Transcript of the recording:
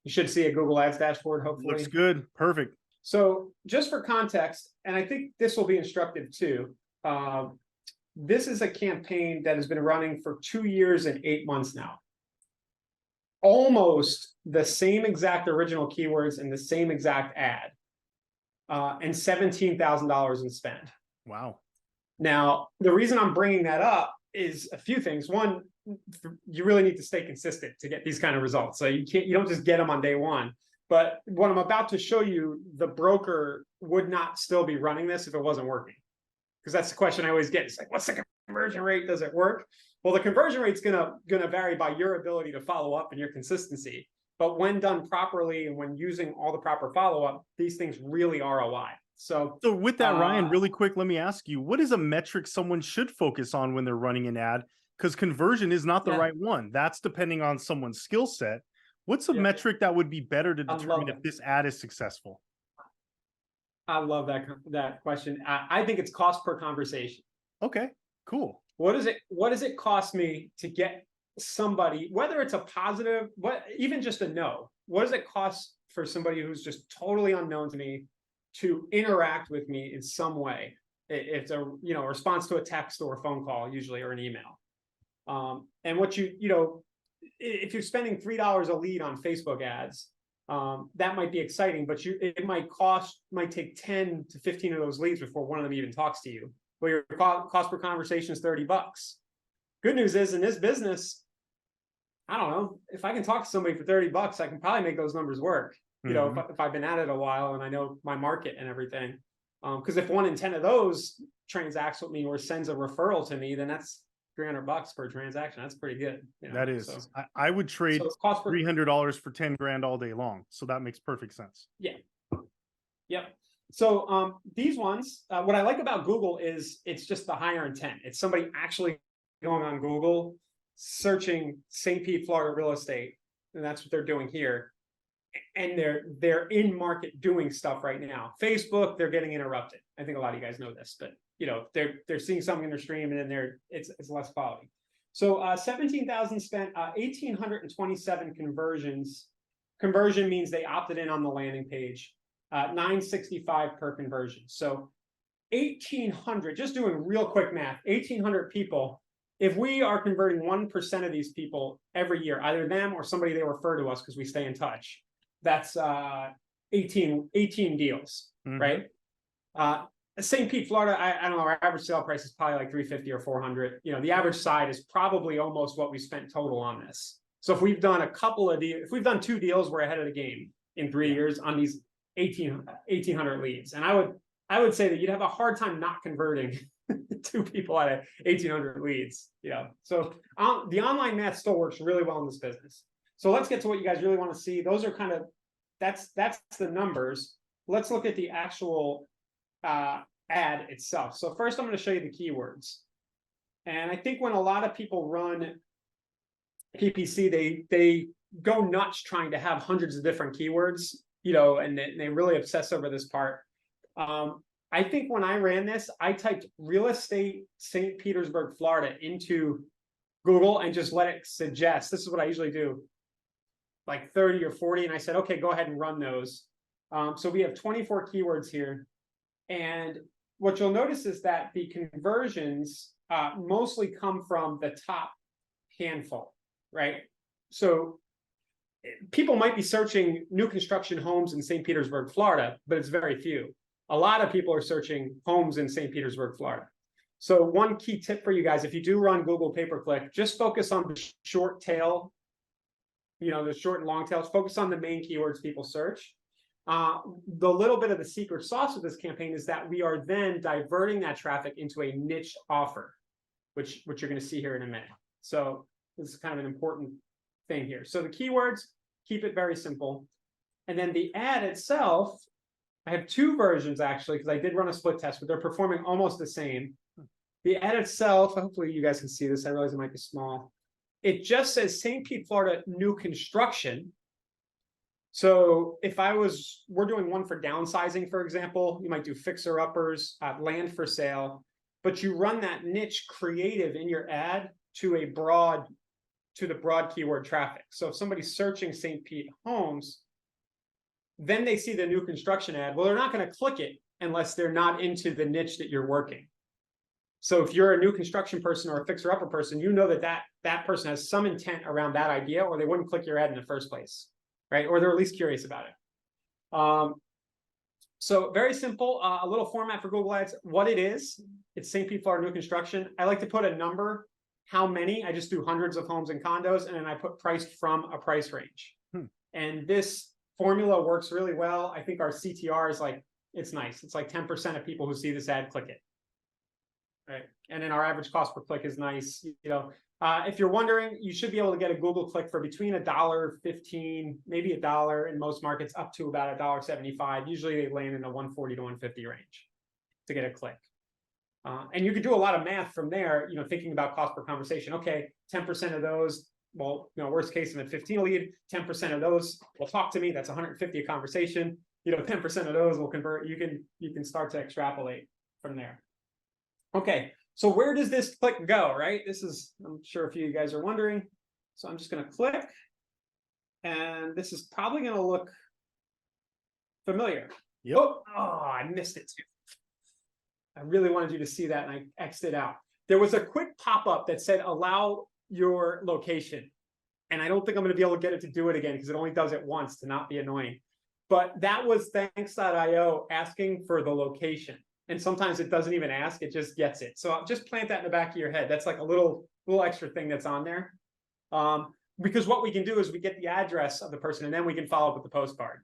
You should see a Google Ads dashboard, hopefully. Looks good. Perfect. So just for context, and I think this will be instructive too. This is a campaign that has been running for 2 years and 8 months now. Almost the same exact original keywords and the same exact ad, and $17,000 in spend. Wow. Now, the reason I'm bringing that up is a few things. One, you really need to stay consistent to get these kind of results. So you don't just get them on day one. But what I'm about to show you, the broker would not still be running this if it wasn't working. Because that's the question I always get. It's like, what's the conversion rate? Does it work? Well, the conversion rate's gonna vary by your ability to follow up and your consistency. But when done properly and when using all the proper follow-up, these things really ROI. So with that, Ryan, really quick, let me ask you, what is a metric someone should focus on when they're running an ad? Because conversion is not the right one. That's depending on someone's skill set. What's a metric that would be better to determine if this ad is successful? I love that question. I think it's cost per conversation. Okay, cool. What does it cost me to get somebody, whether it's a positive, even just a no, what does it cost for somebody who's just totally unknown to me to interact with me in some way? It's a response to a text or a phone call, usually, or an email. And what if you're spending $3 a lead on Facebook ads, that might be exciting, but it might take 10 to 15 of those leads before one of them even talks to you. Well, your cost per conversation is $30. Good news is, in this business, I don't know, if I can talk to somebody for $30, I can probably make those numbers work. If I've been at it a while and I know my market and everything. Because if 1 in 10 of those transacts with me or sends a referral to me, then that's $300 per transaction. That's pretty good. That is. So, I would trade $300 for 10 grand all day long. So that makes perfect sense. Yeah. Yep. So these ones, what I like about Google is it's just the higher intent. It's somebody actually going on Google, searching St. Pete, Florida real estate, and that's what they're doing here. And they're in market doing stuff right now. Facebook, they're getting interrupted. I think a lot of you guys know this, but they're seeing something in their stream and then it's less quality. So 17,000 spent, 1,827 conversions. Conversion means they opted in on the landing page. 965 per conversion. So 1,800, just doing real quick math, 1,800 people. If we are converting 1% of these people every year, either them or somebody they refer to us because we stay in touch, that's 18 deals, right? St. Pete, Florida, I don't know, our average sale price is probably like 350 or 400. The average side is probably almost what we spent total on this. So if we've done if we've done 2 deals, we're ahead of the game in 3 years on these 1,800 leads. And I would say that you'd have a hard time not converting 2 people out of 1,800 leads. So the online math still works really well in this business. So let's get to what you guys really want to see. Those are that's the numbers. Let's look at the actual ad itself. So first, I'm going to show you the keywords. And I think when a lot of people run PPC, they go nuts trying to have hundreds of different keywords, and they really obsess over this part. I think when I ran this, I typed real estate St. Petersburg, Florida into Google and just let it suggest. This is what I usually do, like 30 or 40. And I said, okay, go ahead and run those. So we have 24 keywords here. And what you'll notice is that the conversions mostly come from the top handful, right? So people might be searching new construction homes in St. Petersburg, Florida, but it's very few. A lot of people are searching homes in St. Petersburg, Florida. So one key tip for you guys, if you do run Google pay-per-click, just focus on the short tail, the short and long tails. Focus on the main keywords people search. The little bit of the secret sauce of this campaign is that we are then diverting that traffic into a niche offer, which you're going to see here in a minute. So this is kind of an important thing here. So the keywords, keep it very simple. And then the ad itself, I have 2 versions actually, because I did run a split test, but they're performing almost the same. The ad itself, hopefully you guys can see this. I realize it might be small. It just says St. Pete, Florida, new construction. So if we're doing one for downsizing, for example, you might do fixer-uppers, land for sale, but you run that niche creative in your ad to a broad to the broad keyword traffic. So if somebody's searching St. Pete homes, then they see the new construction ad. Well, they're not going to click it unless they're not into the niche that you're working. So if you're a new construction person or a fixer-upper person, you know that person has some intent around that idea, or they wouldn't click your ad in the first place, right? Or they're at least curious about it. So very simple, a little format for Google Ads. What it is, it's St. Pete, Florida, new construction. I like to put a number, how many. I just do hundreds of homes and condos, and then I put priced from a price range. And this formula works really well. I think our CTR is like, it's nice. It's like 10% of people who see this ad click it. Right. And then our average cost per click is nice. You know, if you're wondering, you should be able to get a Google click for between $1.15, maybe $1 in most markets, up to about $1.75. Usually they land in the 140 to 150 range to get a click. And you could do a lot of math from there, you know, thinking about cost per conversation. Okay, 10% of those, well, you know, worst case, I'm at 15 a lead, 10% of those will talk to me. That's 150 a conversation. You know, 10% of those will convert. You can start to extrapolate from there. Okay, so where does this click go, right? This is, I'm sure a few of you guys are wondering. So I'm just going to click, and this is probably going to look familiar. Yep. Oh, I missed it too. I really wanted you to see that, and I X'd it out. There was a quick pop-up that said, allow your location. And I don't think I'm going to be able to get it to do it again because it only does it once to not be annoying. But that was thanks.io asking for the location. And sometimes it doesn't even ask, it just gets it. So I'll just plant that in the back of your head. That's like a little extra thing that's on there. Because what we can do is we get the address of the person, and then we can follow up with the postcard.